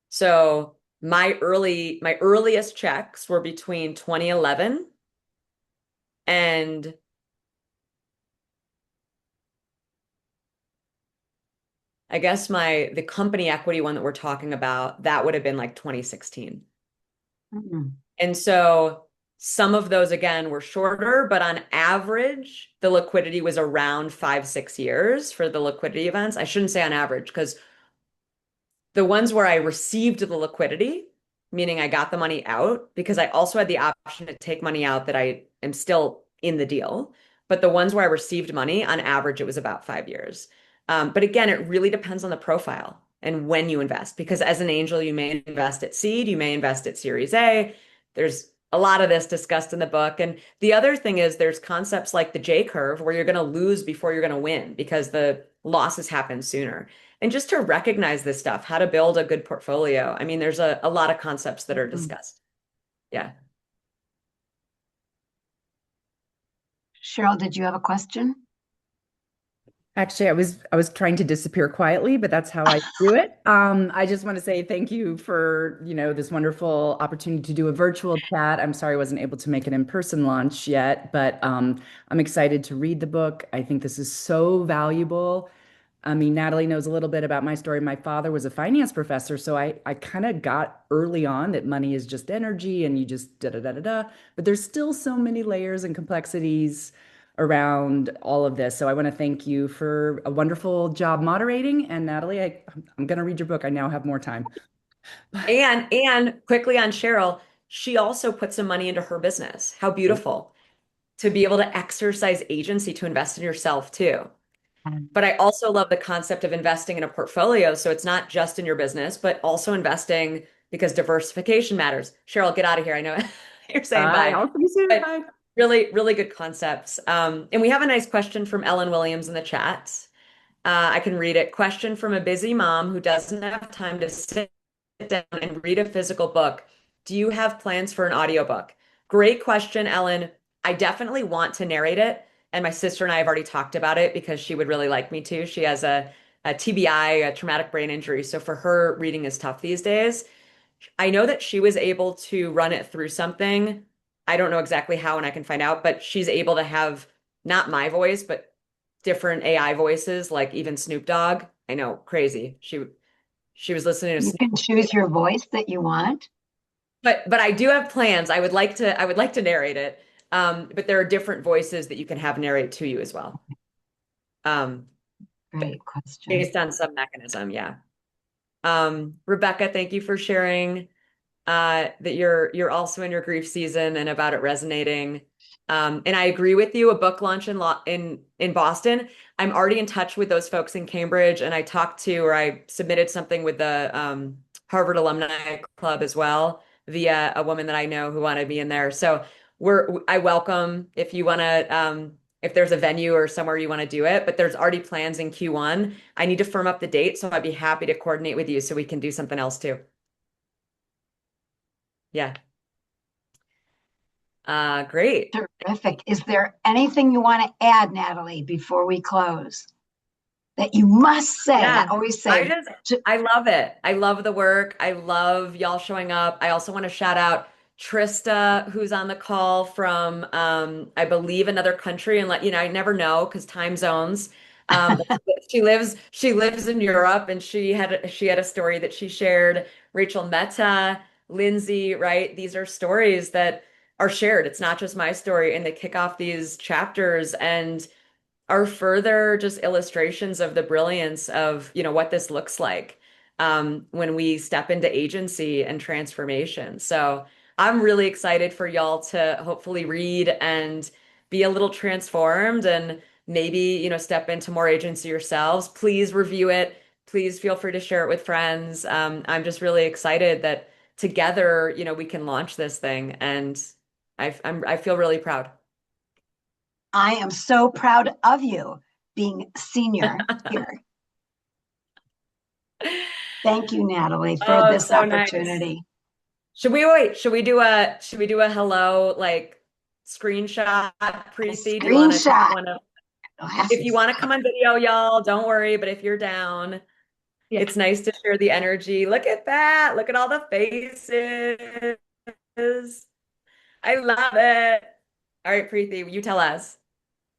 Speaker 1: So my earliest checks were between 2011 and I guess the company equity one that we're talking about, that would have been like 2016.
Speaker 2: Mhm.
Speaker 1: And so some of those again were shorter, but on average, the liquidity was around 5, 6 years for the liquidity events. I shouldn't say on average, because the ones where I received the liquidity, meaning I got the money out, because I also had the option to take money out that I am still in the deal. But the ones where I received money, on average, it was about 5 years. But again, it really depends on the profile and when you invest, because as an angel, you may invest at seed, you may invest at Series A. There's a lot of this discussed in the book. And the other thing is there's concepts like the J curve where you're going to lose before you're going to win because the losses happen sooner. And just to recognize this stuff, how to build a good portfolio. I mean, there's a lot of concepts that are discussed. Yeah.
Speaker 2: Cheryl, did you have a question?
Speaker 6: Actually, I was trying to disappear quietly, but that's how I do it. I just want to say thank you for, this wonderful opportunity to do a virtual chat. I'm sorry I wasn't able to make an in-person launch yet, but I'm excited to read the book. I think this is so valuable. I mean, Natalie knows a little bit about my story. My father was a finance professor, so I kind of got early on that money is just energy and you just da da da da da. But there's still so many layers and complexities around all of this. So I want to thank you for a wonderful job moderating. And Natalie, I'm going to read your book. I now have more time.
Speaker 1: And quickly on Cheryl, she also put some money into her business. How beautiful to be able to exercise agency to invest in yourself too. But I also love the concept of investing in a portfolio. So it's not just in your business, but also investing because diversification matters. Cheryl, get out of here. I know you're saying
Speaker 6: Bye.
Speaker 1: bye.
Speaker 6: I'll see you soon.
Speaker 1: But
Speaker 6: Bye.
Speaker 1: really, really good concepts. And we have a nice question from Ellen Williams in the chat. I can read it. Question from a busy mom who doesn't have time to sit down and read a physical book. Do you have plans for an audiobook? Great question, Ellen. I definitely want to narrate it. And my sister and I have already talked about it because she would really like me to. She has a TBI, a traumatic brain injury. So for her, reading is tough these days. I know that she was able to run it through something. I don't know exactly how, and I can find out, but she's able to have not my voice, but different AI voices, like even Snoop Dogg. I know, crazy. She was listening to
Speaker 2: You
Speaker 1: Snoop,
Speaker 2: can choose your voice that you want.
Speaker 1: but I do have plans. I would like to narrate it. But there are different voices that you can have narrate to you as well. Um,
Speaker 2: Great question.
Speaker 1: based on some mechanism, yeah. Rebecca, thank you for sharing that you're also in your grief season and about it resonating. And I agree with you. A book launch in Boston. I'm already in touch with those folks in Cambridge, and I talked to or I submitted something with the Harvard Alumni Club as well via a woman that I know who wanted me in there. So I welcome if you want to if there's a venue or somewhere you want to do it, but there's already plans in Q1. I need to firm up the date, so I'd be happy to coordinate with you so we can do something else too. Yeah. Great.
Speaker 2: Terrific. Is there anything you want to add, Natalie, before we close? That you must say. I
Speaker 1: Yeah.
Speaker 2: always say,
Speaker 1: I love it. I love the work. I love y'all showing up. I also want to shout out Trista, who's on the call from I believe another country, and let you know, I never know because time zones. But she lives in Europe, and she had a story that she shared. Rachel Mehta, Lindsay, right? These are stories that are shared. It's not just my story, and they kick off these chapters and are further just illustrations of the brilliance of, what this looks like when we step into agency and transformation. So I'm really excited for y'all to hopefully read and be a little transformed and maybe, step into more agency yourselves. Please review it. Please feel free to share it with friends. I'm just really excited that together, we can launch this thing, and I feel really proud.
Speaker 2: I am so proud of you being senior here. Thank you, Natalie, for
Speaker 1: Oh,
Speaker 2: this
Speaker 1: so nice.
Speaker 2: opportunity.
Speaker 1: Should we do a hello like screenshot,
Speaker 2: A
Speaker 1: Preeti? Do you
Speaker 2: screenshot.
Speaker 1: wanna if you
Speaker 2: Glasses.
Speaker 1: wanna come on video, y'all, don't worry, but if you're down,
Speaker 4: Yeah.
Speaker 1: it's nice to share the energy. Look at that. Look at all the faces. I love it. All right, Preeti, you tell us.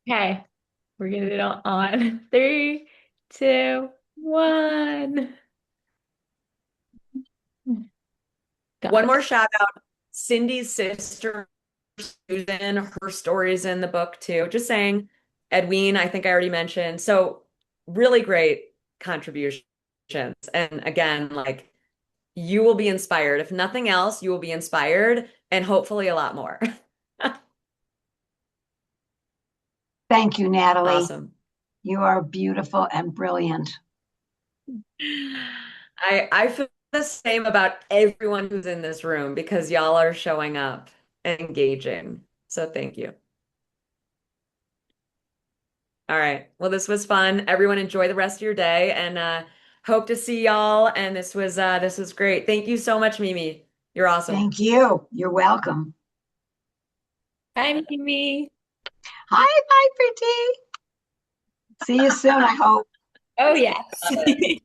Speaker 7: Okay, we're gonna do it on 3, 2, 1.
Speaker 1: One
Speaker 7: Got
Speaker 1: more
Speaker 7: it.
Speaker 1: shout out. Cindy's sister, Susan, her stories in the book too. Just saying, Edwene, I think I already mentioned. So really great contributions. And again, like you will be inspired. If nothing else, you will be inspired and hopefully a lot more.
Speaker 2: Thank you, Natalie.
Speaker 1: Awesome.
Speaker 2: You are beautiful and brilliant.
Speaker 1: I feel the same about everyone who's in this room because y'all are showing up and engaging. So thank you. All right. Well, this was fun. Everyone enjoy the rest of your day and hope to see y'all. And this was great. Thank you so much, Mimi. You're awesome.
Speaker 2: Thank you. You're welcome.
Speaker 7: Bye, Mimi.
Speaker 2: Hi, bye, Pretty. See you soon, I hope.
Speaker 7: Oh, yes.
Speaker 1: Love it.